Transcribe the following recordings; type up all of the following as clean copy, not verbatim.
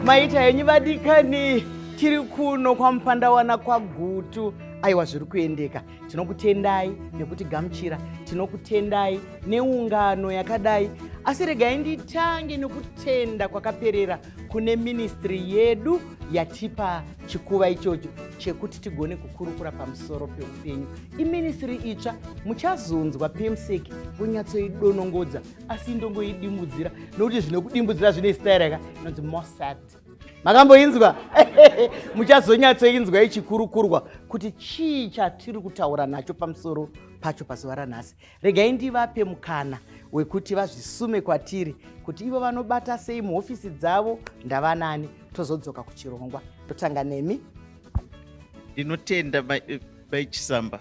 maita henyu vadikani, tiri kuno kwamupandawana kwaGutu. Aiwa, zviri kuendeka. Tinokutendai nekuti gamuchira, tinokutendai neungano yakadai. Asi regai nditange nekutenda kwakaperera kune ministry yedu yatipa chikuva ichocho chekuti tigone kukurukura pamusoro peupenyu. Iministry itsva muchazonzwa PMSEC kunyatsoidonongodza asi ndongoidimbudzira, nokuti zvinokudimbudzira zvine zita raka inonzi Mossad. Makamboinzwa? Muchazonyatsoinzwa ichikurukurwa kuti chii chatiri kutaura nacho pamusoro pacho pazuva ranhasi. Regai ndivape mukana wekuti vazvisume kwatiri kuti ivo vanobata sei muhofisi dzavo ndavanani, tozodzoka kuchirongwa. Totanga nemi. Ndinotenda Chisamba,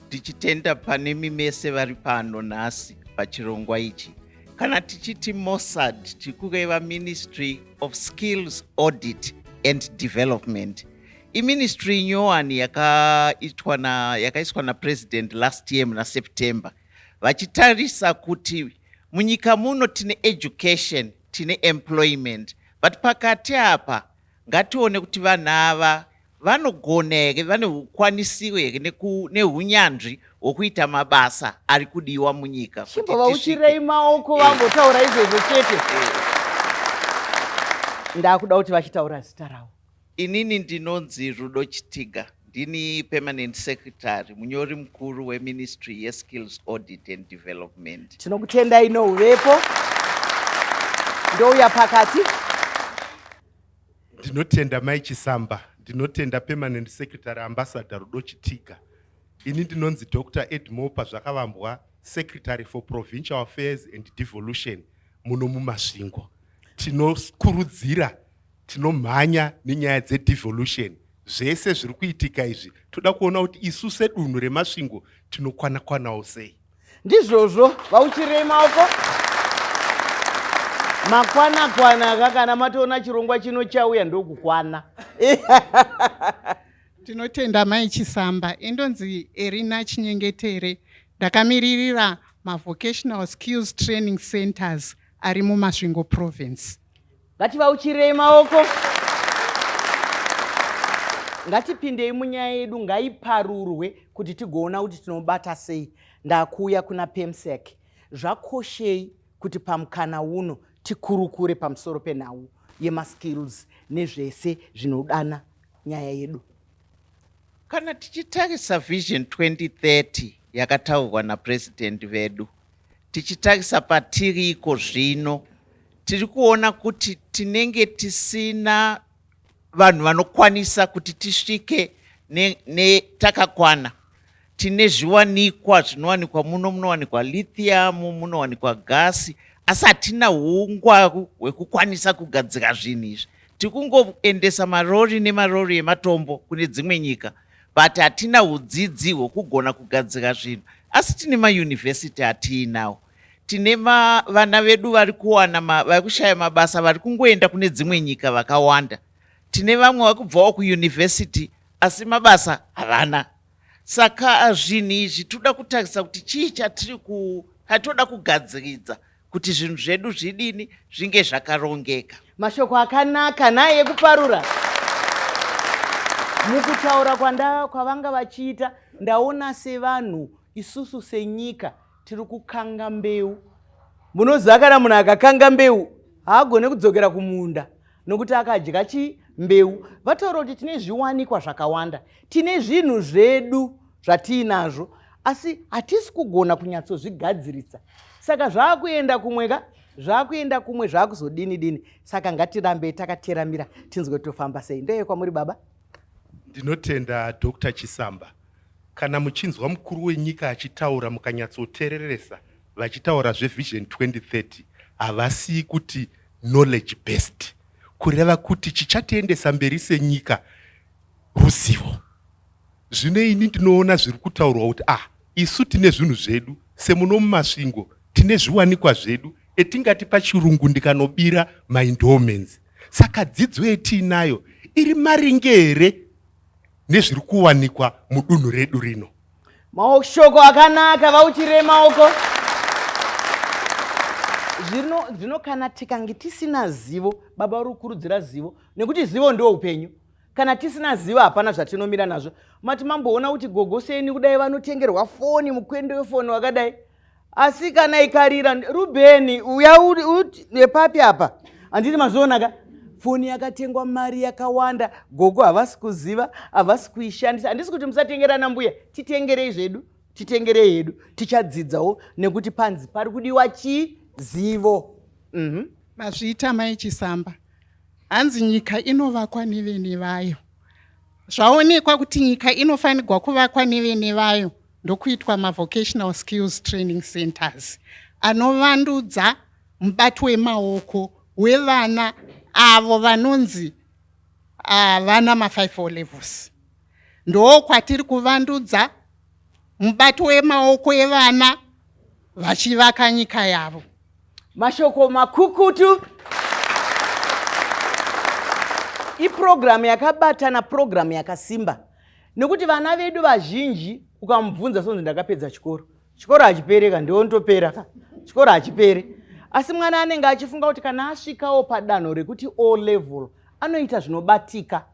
ndichitenda pane mimese vari pano nhasi pachirongwa ichi. Kana tichiti Mossad, tikureva Ministry of Skills Audit and Development. Ministry nyowani yakaiswa naPresident last year muna September. Vachitarisa kuti munyika muno tine education, tine employment. But pakati apa, ngatione kuti vanhu ava vanogona here, vane ukwanisiwe here nehunyanzvi hwokuita mabasa ari kudiwa munyika. Chimbova uchirei maoko vangotaura izvozvo chete. Ndakuda kuti vachitaura zita ravo. Inini ndinonzi Rudo Chitiga, ndini Permanent Secretary, munyori mukuru weMinistry yeSkills Audit and Development. Tinokutendai nouvepo. Ndouya pakati. Ndinotenda Mai Chisamba, ndinotenda Permanent Secretary Ambassador Rudo Chitiga. Ini ndinonzi Dr. Ed Mopa zvakavambwa Secretary for Provincial Affairs and Devolution muno mumasvingo. Tinokurudzira, tinomhanya nenyaya dzedevolution. Zvese zviri kuitika izvi toda kuona kuti isu sedunhu remasvingo tinokwana-kwanawo sei. Ndizvozvo, vauchirei maoko. Makwana-kwana kana matoona chirongwa chino chauya ndokukwana. Tinotenda Mai Chisamba, indonzi Erina Chinyengetere, ndakamiririra ma-Vocational Skills Training Centers ari muMasvingo Province. Ngativauchirei maoko. Ngatipindei munyaya yedu, ngaiparurwe kuti tigoona kuti tinobata sei. Ndakuya kuna PMSEC. Zvakoshei kuti pamukana uno tikurukure pamusoro penhau yemaskills nezvese zvinodana nyaya yedu. Kana tichitarisa Vision 2030 yakataurwa naPresident vedu, tichitarisa patiriko zvino, tiri kuona kuti tinenge tisina vanhu vanokwanisa kuti tisvike netakakwana. Tine zviwanikwa zvinowanikwa muno, munowanikwa lithium, munowanikwa gasi, asi hatina ungwaru hwekukwanisa kugadzira zvinhu izvi. Tikungoendesa marori nemarori ematombo kune dzimwe nyika, but hatina udzidzi hwekugona kugadzira zvinhu. Asi tine mayunivhesiti hatiinawo. Tine vana vedu vari kushaya mabasa, vari kungoenda kune dzimwe nyika vakawanda. Tine vamwe vari kubvawo kuyunivhesiti asi mabasa havana. Saka zvinhu izvi toda kutarisa kuti chii chatinoda kugadziridza kuti zvinhu zvedu zvidini zvinge zvakarongeka. Mashoko akanaka naye ekuparura. Mukutaura kwavanga vachiita, ndaona sevanhu isusu senyika tiri kukanga mbeu. Munoziva kana munhu akakanga mbeu haagone kudzokera kumunda nokuti akadya mbeu. Vataura kuti tine zviwanikwa zvakawanda, tine zvinhu zvedu zvatiinazvo, asi hatisi kugona kunyatsozvigadzirisa. Saka zvaakuenda kumweka, zvaakuenda kumwe, zvaakuzodini. Saka ngatirambe takateramira tinzwe tofamba sei. Ndeye kwamuri baba. Ndinotenda Dr. Chisamba. Kana muchinzwa mukuru wenyika achitaura mukanyatsotereresa vachitaura zveVision 2030, havasi kuti knowledge based. Kureva kuti chichatiendesa mberi senyika ruzivo. Zvino ini ndinoona zviri kutaurwa kuti isu tine zvinhu zvedu, semuno mumasvingo tine zviwanikwa zvedu etingati pachirungu ndikanobira endowments. Saka dzidzo yetiinayo iri maringe here nezviri kuwanikwa mudunhu redu rino. Mashoko akanaka, vauchirei maoko. zvino kana tikange tisina zivo, baba uri kukurudzira zivo, nekuti zivo ndio upenyu. Kana tisina zivo hapana zvatinomira nazvo. Mati mamboona kuti gogoseni kudai vanotengerwa foni, mukwende wefoni wakadai. Asi kana ikarira, Rubeni uya nepapi apa, handiti mazvionaka, foni yakatengwa mari yakawanda, gogo havasi kuziva, havasi kuishandisa. Handisi kuti musatengerana mbuya, titengerei zvedu, titengerei hedu, tichadzidzawo nekuti panzi pari kudiwa zivo. Mazviita mai Chisamba, hanzi nyika inovakwa nevene vayo. Zvaonekwa kuti nyika inofanirwa kuvakwa nevene vayo, ndokuitwa ma-vocational skills training centers anovandudza mubato wemaoko wevana avo vanonzi vana ma-5 levels. Ndo kwatiri kuvandudza mubato wemaoko evana vachivaka nyika yavo. Mashoko makukutu. Iprogramu yakabatana, programu yakasimba. Nekuti vana vedu vazhinji ukamubvunza sonzi ndakapedza chikoro. Chikoro hachipereka, ndondopera. Chikoro hachiperi. Asi mwana anenge achifunga kuti kana asvikawo padanho rekuti O level, anoita zvinobatika.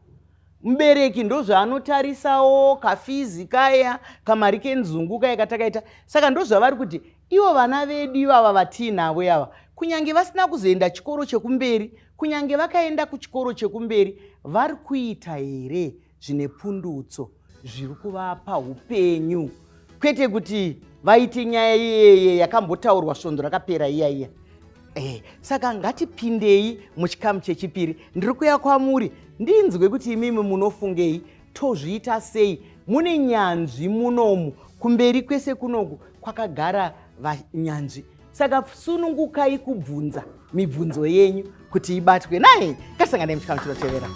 Mubereki ndozvaanotarisawo, kafizi kaya, kamari kenzungu kaya katakaita. Saka ndozvavari kuti ivo vana vedu ivava vatinavo yava, kunyange vasina kuzoenda chikoro chekumberi, kunyange vakaenda kuchikoro chekumberi, vari kuita here zvine pundutso zviri kuvapa upenyu, kwete kuti vaite nyaya iyeye yakambotaurwa svondo rakapera iya. Saka ngatipindei muchikamu chechipiri. Ndiri kuya kwamuri ndinzwe kuti imimi munofungei, tozviita sei, mune nyanzvi munomu, kumberi kwese kunoku kwakagara vanyanzvi. Saka sunungukai kubvunza mibvunzo yenyu kuti ibatwe. Naye ngatisanganei muchikamu chinotevera.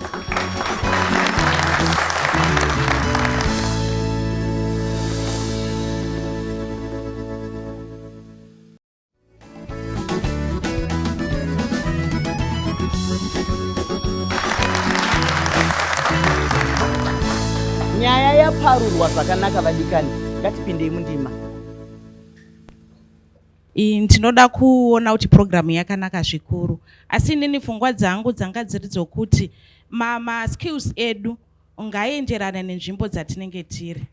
Nyaya yaparurwa zvakanaka vadikani, ngatipindei mundima. Ndinoda kuona kuti programu yakanaka zvikuru, asi inini pfungwa dzangu dzanga dziri dzokuti ma-skills edu ngaenderana nenzvimbo dzatinenge tiri.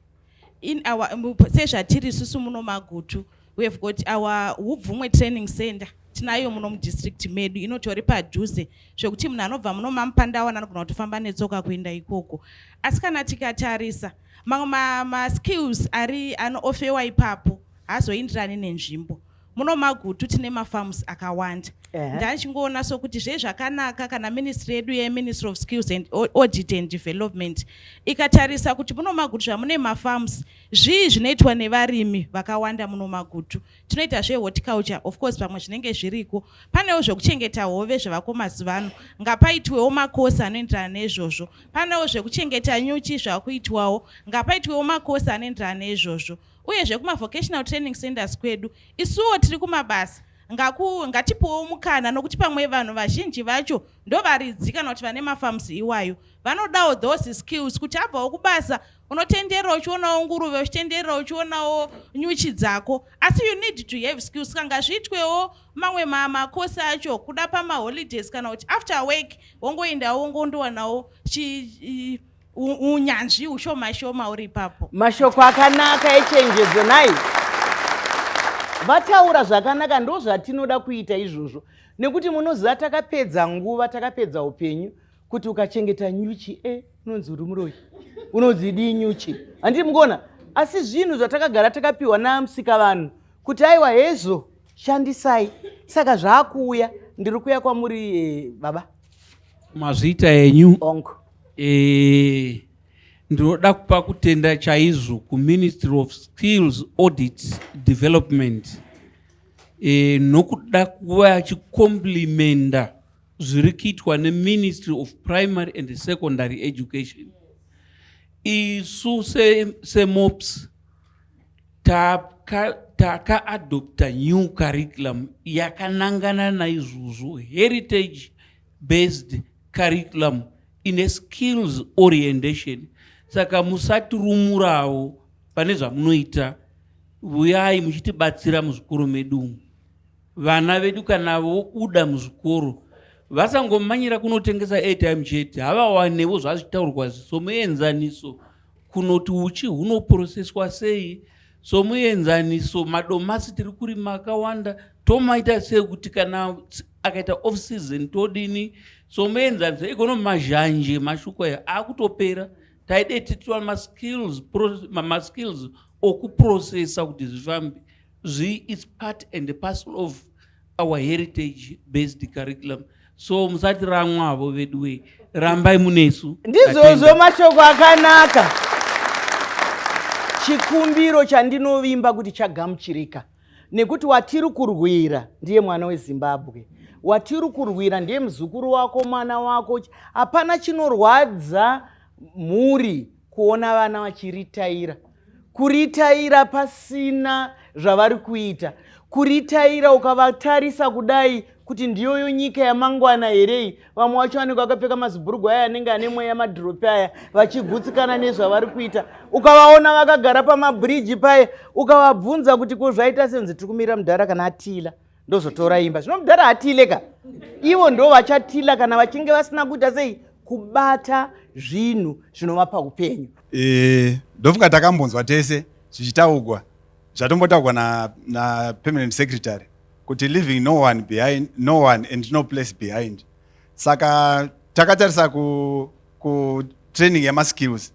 Sezvatiri isusu muno Magutu, we have got our Hubvumwe training center, tinayo muno mudistrict medu, inotori padhuze zvekuti munhu anobva muno maMupandawa anogona kutofamba netsoka kuenda ikoko. Asi kana tikatarisa mamwe ma-skills anoofewa ipapo hazoenderani nenzvimbo. Muno Magutu tine mafarms akawanda. Ndachingoona sokuti zvakanaka kana ministry yedu ye-Ministry of Skills and Audit and Development ikatarisa kuti muno Magutu zvamune mafarms zvinoitwa nevarimi vakawanda muno Magutu. Tinoita zve-horticulture, of course pamwe zvinenge zviriko. Panewo zvekuchengeta hove zvavako mazuva ano, ngapaitwewo makosi anoenderana nezvozvo. Panewo zvekuchengeta nyuchi zvakuitwawo, ngapaitwewo makosi anoenderana nezvozvo. Uyezve kuma-vocational training centers kwedu, isuwo tiri kumabasa, ngatipowo mukana, nokuti pamwe vanhu vazhinji vacho ndovaridzi kana kuti vane mafarms iwayo. Vanodawo those skills kuti abvawo kubasa unotenderera uchionawo nguruve, uchitenderera uchionawo nyuchi dzako. Asi you need to have skills. Kanga zviitwewo mamwe makosi acho kuda pama-holidays kana kuti after work wongoendawo wongondowanawo unyanzvi ushoma uri ipapo. Mashoko akanaka echenjedzo nai. Vataura zvakanaka, ndo zvatinoda kuita izvozvo. Nekuti munoziva takapedza nguva, takapedza upenyu kuti ukachengeta nyuchi, unonzi uri muroyi, unonzi idii nyuchi. Handiti mungona? Asi zvinhu zvatakagara takapiwa namusika vanhu kuti aiwa hezvo shandisai. Saka zvaakuuya, ndiri kuya kwamuri baba. Mazviita enyu. Onko. Ndinoda kupa kutenda chaizvo ku-Ministry of Skills Audit Development nokuda kuva achikomplimenta zviri kuitwa ne-Ministry of Primary and Secondary Education. Isu seMOPS takaadopta new curriculum yakanangana naizvozvo, heritage based curriculum ine skills orientation. Saka musatirumurawo pane zvamunoita, uyai muchitibatsira muzvikoro medu. vana vedu kana vobuda muzvikoro vasangomanyira kunotengesa airtime chete, havawanewo zvazvitaurwa somuenzaniso kunoti uchi hunoproceswa sei, somuenzaniso madomasi tiri kurima akawanda tomaita sei kuti kana akaita off season todini, somuenzaniso ikonomi mazhanje mashoko aya akutopera. Taide titwa ma-skills okuprocessa kuti zvifambe. It's part and parcel of our heritage based curriculum. So musati ramwa avo vedu we rambai munesu. Ndizvozvo mashoko akanaka. Chikumbiro chandinovimba kuti chagamuchirika nekuti watiri kurwira ndiye mwana weZimbabwe, watiri kurwira ndiye muzukuru wako, mwana wako. Hapana chinorwadza mhuri kuona vana vachiritaira, kuritaira pasina zvavari kuita, kuritaira ukavatarisa kudai kuti ndiyoyo nyika yamangwana herei. Vamwe vacho vanenge vakapfeka mazibhurugwa aya anenge ane mweya madhiropi aya vachigutsikana nezvavari kuita. Ukavaona vakagara pamabhiriji paya ukavabvunza kuti ko zvaita senzi tiri kumira mudhara kana atila ndozotora imba. Zvino mudhara atile ka, ivo ndo vachatila kana vachinge vasina kuita sei kubata zvinhu zvinovapa upenyu. Ndofunga takambonzwa tese zvichitaurwa zvatombotaurwa na permanent secretary kuti leaving no one behind, no one and no place behind. Saka takatarisa ku training yama skills,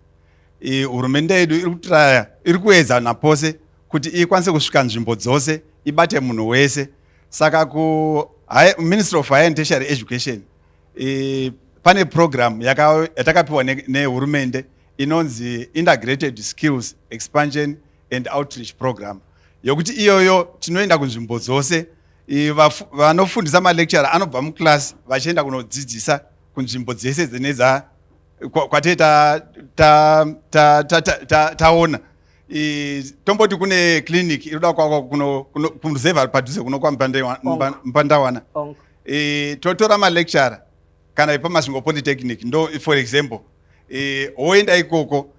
hurumende yedu iri kutraya, iri kuedza napose kuti ikwanise kusvika nzvimbo dzose ibate munhu wese. Saka ku Ministry of Higher and Tertiary Education pane program yatakapiwa nehurumende inonzi Integrated Skills Expansion and Outreach Program, yokuti iyoyo tinoenda kunzvimbo dzose. Vanofundisa malecturer anobva muklasi vachienda kunodzidzisa kunzvimbo dzese dzinedza kwate taona. Tomboti kune clinic inoda kunozeva padhuze kuno kwa Mpandawana. Totora malecturer kana ipamasvingo polytechnic ndo for example oenda ikoko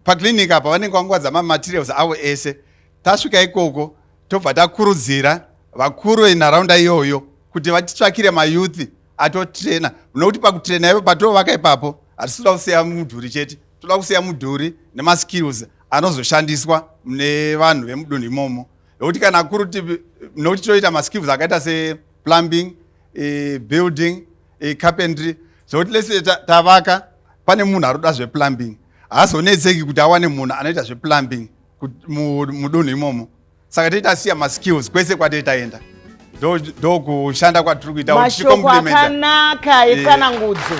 paclinic apa vanenge vangwadza mamaterials avo ese. Tasvika ikoko tobva takurudzira vakuru venharaunda iyoyo kuti vatitsvakire mayouth atotrena, nokuti pakutrena ipo patovaka ipapo hatisi toda kusiya mudhuri chete, toda kusiya mudhuri nemaskills anozoshandiswa nevanhu vemudunhu imomo. Nokuti kana kuruti nokuti toita maskills akaita seplumbing, building, carpentry, zvokuti lese tavaka pane munhu aroda zveplumbing, haazonetseki kuti awane munhu anoita zveplumbing mudunhu imomo. Saka toitasiya maskills kwese kwatei taenda, ndo kushanda kwatiri kuita. Mashoko akanaka etsanangudzo.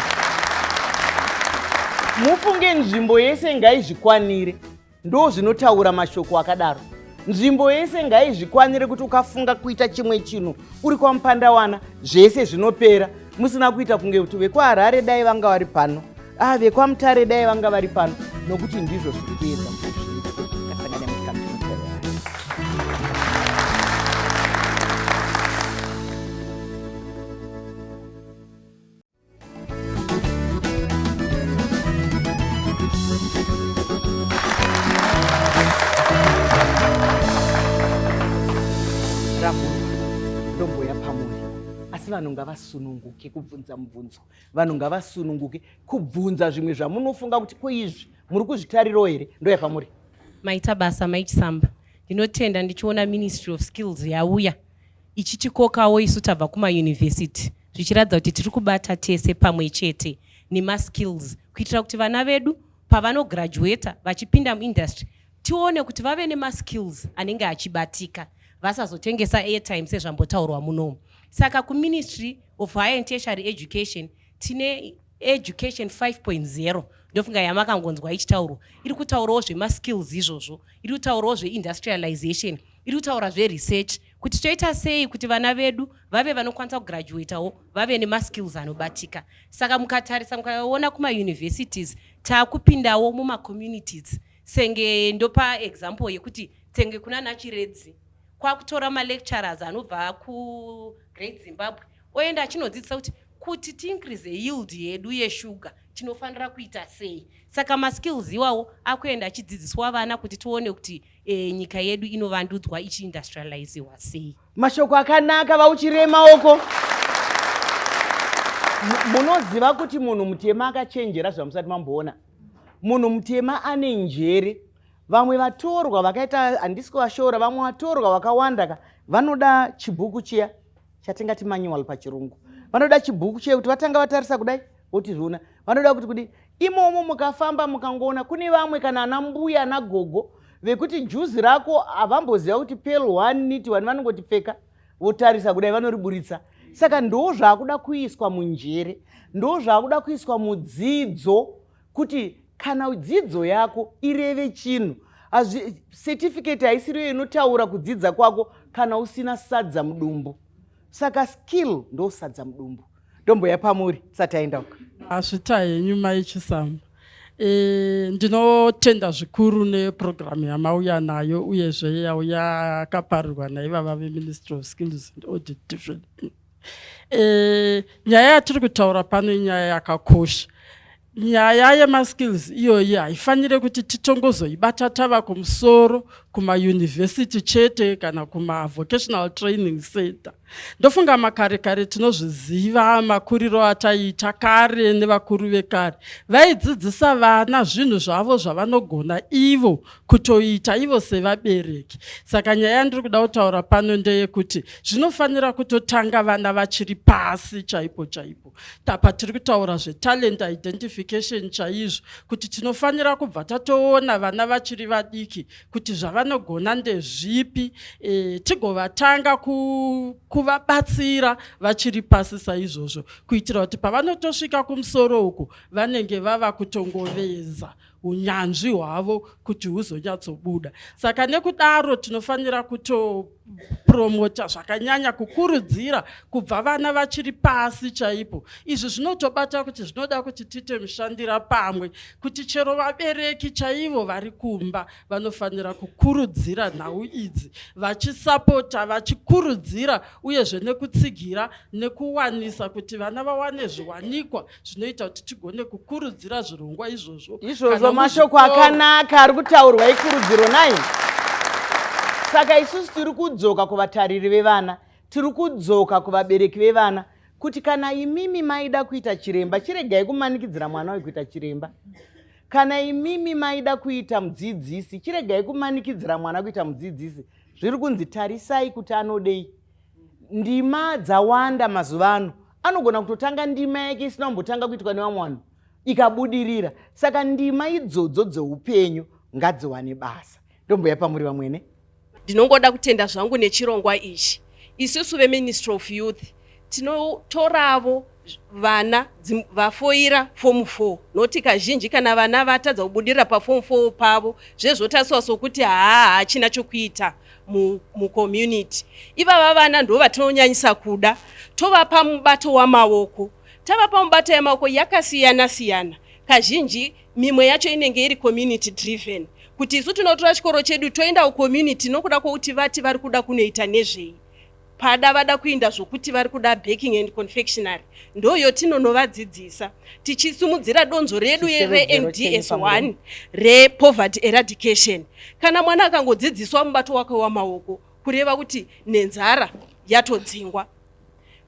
Mufunge nzvimbo yese ngaizvikwanire, ndo zvinotaura mashoko akadaro. Nzvimbo yese ngaizvikwanire kuti ukafunga kuita chimwe chinhu uri kwaMupandawana zvese zvinopera, musina kuita kunge kuti vekwaHarare dai vanga vari pano, vekwaMutare dai vanga vari pano, nokuti ndizvo zviri kuedza kuti zviitwe. Ndombo yapamuri, asi vanhu ngavasununguke kubvunza mubvunzo, vanhu ngavasununguke kubvunza zvimwe zvamunofunga kuti ko izvi muri kuzvitariro here. Ndo yapamuri. Maita basa maichisamba. Ndinotenda ndichiona Ministry of Skills yauya ichitikokawo isu tabva kumayunivhesiti, zvichiratidza kuti tiri kubata tese pamwe chete nemaskills kuitira kuti vana vedu pavanograduata vachipinda muindustry tione kuti vave nemaskills anenge achibatika, vasazotengesa airtime sezvambotaurwa munomu. Saka kuMinistry of Higher and Tertiary Education tine Education 5.0 ndofunga yamakangonzwa ichitaurwa. Iri kutaurawo zvemaskills izvozvo, iri kutaurawo zveindustrialization, iri kutaura zveresearch kuti toita sei kuti vana vedu vave vanokwanisa kugraduatawo vave nemaskills anobatika. Saka mukatarisa mukaona kumauniversities taakupindawo mumacommunities, senge ndopa example yekuti senge kuna Nachiredzi kwakutora malecturers anobva kuGreat Zimbabwe oenda achinodzidzisa kuti tiincrease yield yedu yeshuga tinofanira kuita sei. Saka maskills iwawo akuenda achidzidziswa vana kuti tione kuti nyika yedu inovandudzwa ichiindustrializewa sei. Mashoko akanaka vauchire maoko. Munoziva kuti munhu mutema akachenjera zvamusati mamboona. Munhu mutema ane njere. Vamwe vatorwa vakaita handisi kuvashora, vamwe vatorwa vakawanda vanoda chibhuku chiya chatingati manual pachirungu. Vanoda chibhuku chiya kuti vatanga vatarisa kudai voti zviona. Vanoda kuti kudi imomo mukafamba mukangoona kune vamwe kana ana mbuya ana gogo vekuti juzi rako havamboziva kuti pel 1 niti 1 vanongoti pfeka votarisa kudai vanoriburitsa. Saka ndo zvakuda kuiswa munjere, ndo zvakuda kuiswa mudzidzo kuti kana dzidzo yako ireve chinhu. Certificate haisiriyo inotaura kudzidza kwako kana usina sadza mudumbu. Saka skill ndo sadza mudumbu. Ndombo yapamuri sataenda uka. Asvita henyu Mai Chisamba. Ndinotenda zvikuru neprogramu yamauya nayo uyezve yakaparirwa naivava veMinistry of Skills and Audit Development. Nyaya yatiri kutaura pano inyaya yakakosha. Nyaya yemaskills iyoyi haifanire kuti titongozoibata tava kumusoro kumayunivhesiti chete kana kumavocational training center. Ndofunga makare kare tinozviziva makuriro ataita kare nevakuru vekare. Vaidzidzisa vana zvinhu zvavo zvavanogona ivo kutoita ivo sevabereki. Saka nyaya yandiri kuda kutaura pano ndeyekuti zvinofanira kutotanga vana vachiri pasi chaipo chaipo. Tapa tiri kutaura zvetalent identification chaizvo kuti tinofanira kubva tatoona vana vachiri vadiki kuti zvavanogona ndezvipi, tigovatanga kuvabatsira vachiri pasi saizvozvo kuitira kuti pavanotosvika kumusoro uku vanenge vava kutongoveza unyanzvi hwavo kuti huzonyatsobuda. Saka nekudaro tinofanira kutopromota zvakanyanya kukurudzira kubva vana vachiri pasi chaipo. Izvi zvinotobata kuti zvinoda kuti tite mushandira pamwe kuti chero vabereki chaivo vari kumba vanofanira kukurudzira nhau idzi vachisapota vachikurudzira uyezve nekutsigira nekuwanisa kuti vana vawane zviwanikwa zvinoita kuti tigone kukurudzira zvirongwa izvozvo. Izvozvo mashoko akanaka ari kutaurwa ikurudziro nai. Saka isusu tiri kudzoka kuvatariri vevana, tiri kudzoka kuvabereki vevana kuti kana imimi maida kuita chiremba chiregai kumanikidzira mwana wekuita chiremba. Kana imimi maida kuita mudzidzisi chiregai kumanikidzira mwana kuita mudzidzisi. Zviri kunzi tarisai kuti anodei. Ndima dzawanda mazuvano. Anogona kutotanga ndima yake isina kumbotanga kuitwa nevamwe vanhu ikabudirira. Saka ndima idzodzo dzeupenyu ngadziwane basa. Ndombo yapamuri vamwene. Ndinongoda kutenda zvangu nechirongwa ichi. Isusu veMinistry of Youth tinotoravo vana vafoira form 4 noti kazhinji kana vana vatadza kubudirira paform 4 pavo zvezvotaswa sokuti hachina chokuita mucommunity. Ivava vana ndo vatinonyanyisa kuda, tovapa mubato wamaoko. Tavapa mubato yamaoko yakasiyana siyana. Kazhinji mimwe yacho inenge iri community driven. Kuti isu tinotora chikoro chedu toenda kucommunity nokuda kwokuti vati vari kuda kunoita nezvei. Pada vada kuinda zvokuti vari kuda baking and confectionery. Ndoyo tinonovadzidzisa. Tichisumudzira donzo redu reMDS1 repoverty eradication. Kana mwana akangodzidziswa mubato wake wamaoko, kureva kuti nenzara yatodzingwa.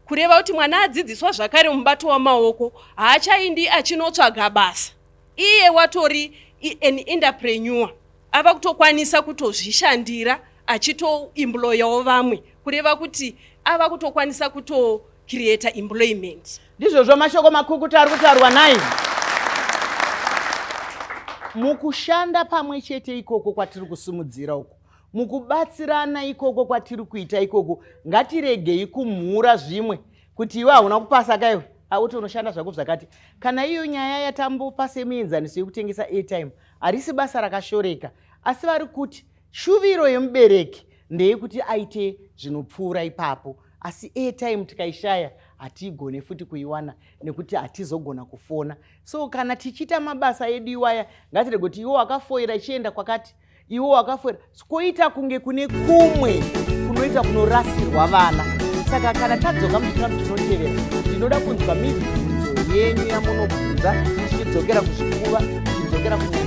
Kureva kuti mwana adzidziswa zvakare mubato wamaoko, haachaindi achinotsvaga basa. Iye watori an entrepreneur. Ava kutokwanisa kutozvishandira achitoemployawo vamwe. Kureva kuti ava kutokwanisa create employment. Ndizvozvo mashoko makukutu ari kutaurwa nai. Mukushanda pamwe chete ikoko kwatiri kusumudzira uko, mukubatsirana ikoko kwatiri kuita ikoko, ngatiregei kumhura zvimwe kuti iwe hauna kupasa kaiwe auti unoshanda zvako zvakati. Kana iyo nyaya yatambopa semuenzaniso yekutengesa airtime harisi basa rakashoreka, asi vari kuti shuviro yemubereki ndeyekuti aite zvinopfuura ipapo, asi airtime tikaishaya hatigone futi kuiwana nekuti hatizogona kufona. So kana tichita mabasa edu iwaya ngatirege kuti iwo wakafoira ichienda kwakati, iwo wakafoira koita kunge kune kumwe kunoita kunorasirwa vana. Saka kana tadzoka muchikamu chinotevera, ndinoda kunzwa mibvunzo yenyu yamunobvunza tichidzokera kuzvikuva tichidzokera kuti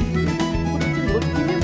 tizoti